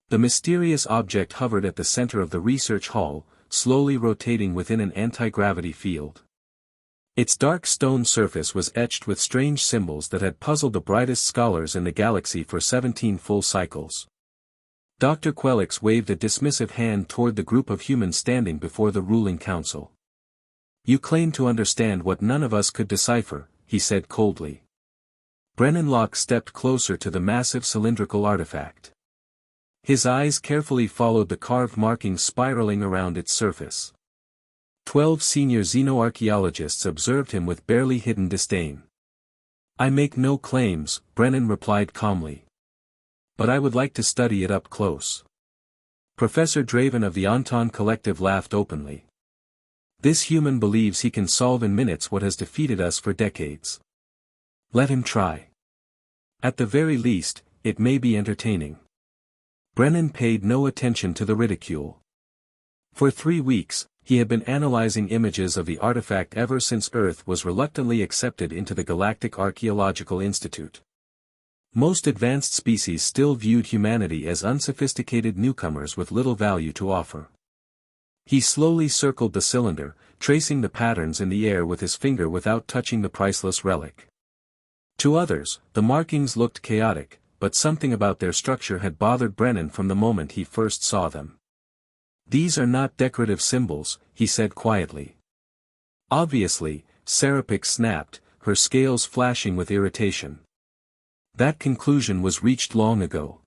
The mysterious object hovered at the center of the research hall, slowly rotating within an anti-gravity field. Its dark stone surface was etched with strange symbols that had puzzled the brightest scholars in the galaxy for 17 full cycles. Dr. Quelix waved a dismissive hand toward the group of humans standing before the ruling council. "You claim to understand what none of us could decipher," he said coldly. Brennan Locke stepped closer to the massive cylindrical artifact. His eyes carefully followed the carved markings spiraling around its surface. 12 senior xenoarchaeologists observed him with barely hidden disdain. "I make no claims," Brennan replied calmly. "But I would like to study it up close." Professor Draven of the Anton Collective laughed openly. "This human believes he can solve in minutes what has defeated us for decades. Let him try. At the very least, it may be entertaining." Brennan paid no attention to the ridicule. For 3 weeks, he had been analyzing images of the artifact ever since Earth was reluctantly accepted into the Galactic Archaeological Institute. Most advanced species still viewed humanity as unsophisticated newcomers with little value to offer. He slowly circled the cylinder, tracing the patterns in the air with his finger without touching the priceless relic. To others, the markings looked chaotic, but something about their structure had bothered Brennan from the moment he first saw them. "These are not decorative symbols," he said quietly. "Obviously," Serapix snapped, her scales flashing with irritation. "That conclusion was reached long ago.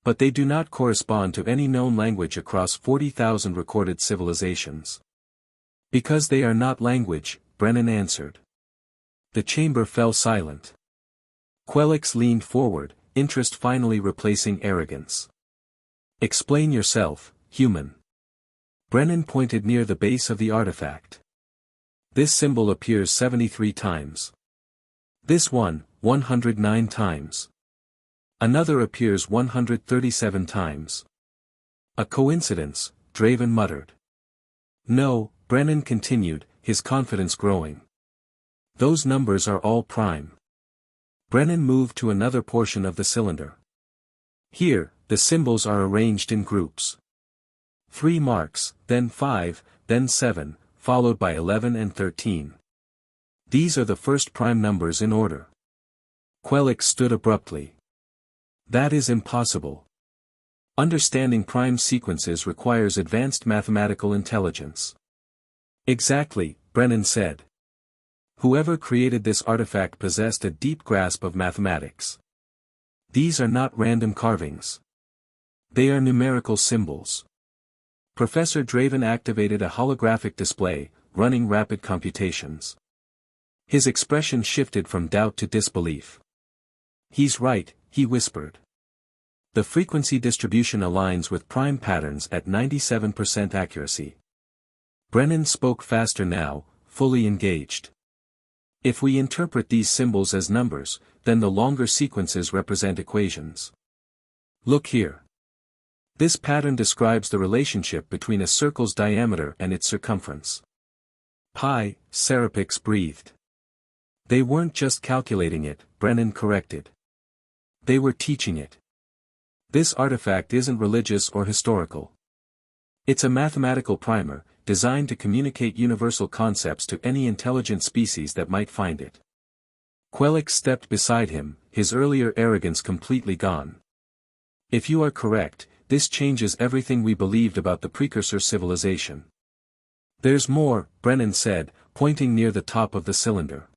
But they do not correspond to any known language across 40,000 recorded civilizations." "Because they are not language," Brennan answered. The chamber fell silent. Quelix leaned forward, interest finally replacing arrogance. "Explain yourself, human." Brennan pointed near the base of the artifact. "This symbol appears 73 times. This one, 109 times. Another appears 137 times. A coincidence," Draven muttered. "No," Brennan continued, his confidence growing. "Those numbers are all prime." Brennan moved to another portion of the cylinder. "Here, the symbols are arranged in groups. 3 marks, then 5, then 7, followed by 11 and 13. These are the first prime numbers in order." Quelix stood abruptly. "That is impossible. Understanding prime sequences requires advanced mathematical intelligence." "Exactly," Brennan said. "Whoever created this artifact possessed a deep grasp of mathematics. These are not random carvings. They are numerical symbols." Professor Draven activated a holographic display, running rapid computations. His expression shifted from doubt to disbelief. "He's right," he whispered. "The frequency distribution aligns with prime patterns at 97% accuracy." Brennan spoke faster now, fully engaged. "If we interpret these symbols as numbers, then the longer sequences represent equations. Look here. This pattern describes the relationship between a circle's diameter and its circumference." "Pi," Serapix breathed. "They weren't just calculating it," Brennan corrected. "They were teaching it. This artifact isn't religious or historical. It's a mathematical primer, designed to communicate universal concepts to any intelligent species that might find it." Quelix stepped beside him, his earlier arrogance completely gone. "If you are correct, this changes everything we believed about the precursor civilization." "There's more," Brennan said, pointing near the top of the cylinder.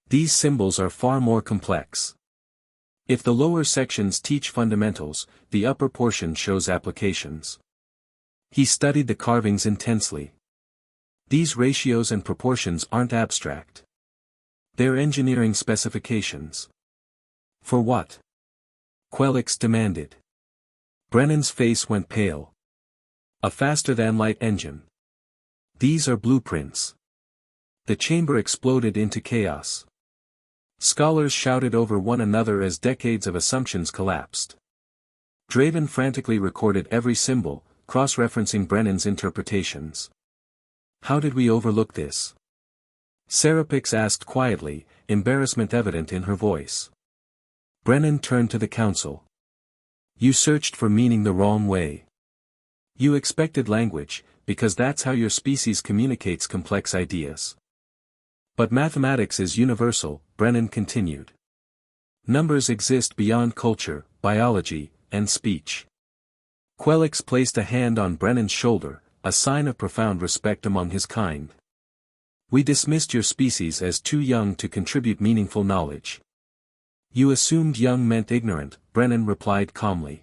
"These symbols are far more complex. If the lower sections teach fundamentals, the upper portion shows applications." He studied the carvings intensely. "These ratios and proportions aren't abstract. They're engineering specifications." "For what?" Quelix demanded. Brennan's face went pale. "A faster-than-light engine. These are blueprints." The chamber exploded into chaos. Scholars shouted over one another as decades of assumptions collapsed. Draven frantically recorded every symbol, cross-referencing Brennan's interpretations. "How did we overlook this?" Serapix asked quietly, embarrassment evident in her voice. Brennan turned to the council. You searched for meaning the wrong way. You expected language, because that's how your species communicates complex ideas. But mathematics is universal, Brennan continued. Numbers exist beyond culture, biology, and speech. Quelix placed a hand on Brennan's shoulder, a sign of profound respect among his kind. We dismissed your species as too young to contribute meaningful knowledge. You assumed young meant ignorant, Brennan replied calmly.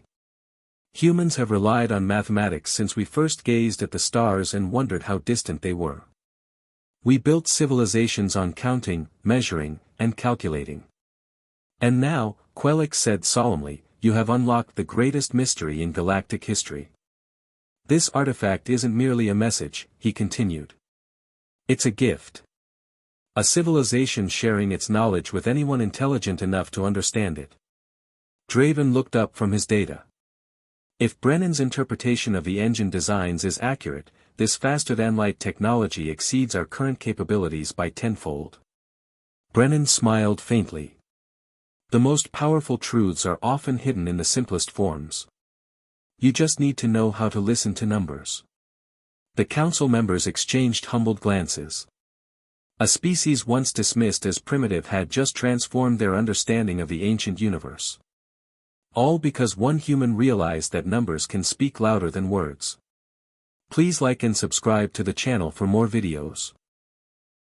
Humans have relied on mathematics since we first gazed at the stars and wondered how distant they were. We built civilizations on counting, measuring, and calculating. And now, Quelix said solemnly, you have unlocked the greatest mystery in galactic history. This artifact isn't merely a message, he continued. It's a gift. A civilization sharing its knowledge with anyone intelligent enough to understand it. Draven looked up from his data. If Brennan's interpretation of the engine designs is accurate, this faster-than-light technology exceeds our current capabilities by tenfold. Brennan smiled faintly. The most powerful truths are often hidden in the simplest forms. You just need to know how to listen to numbers. The council members exchanged humbled glances. A species once dismissed as primitive had just transformed their understanding of the ancient universe. All because one human realized that numbers can speak louder than words. Please like and subscribe to the channel for more videos.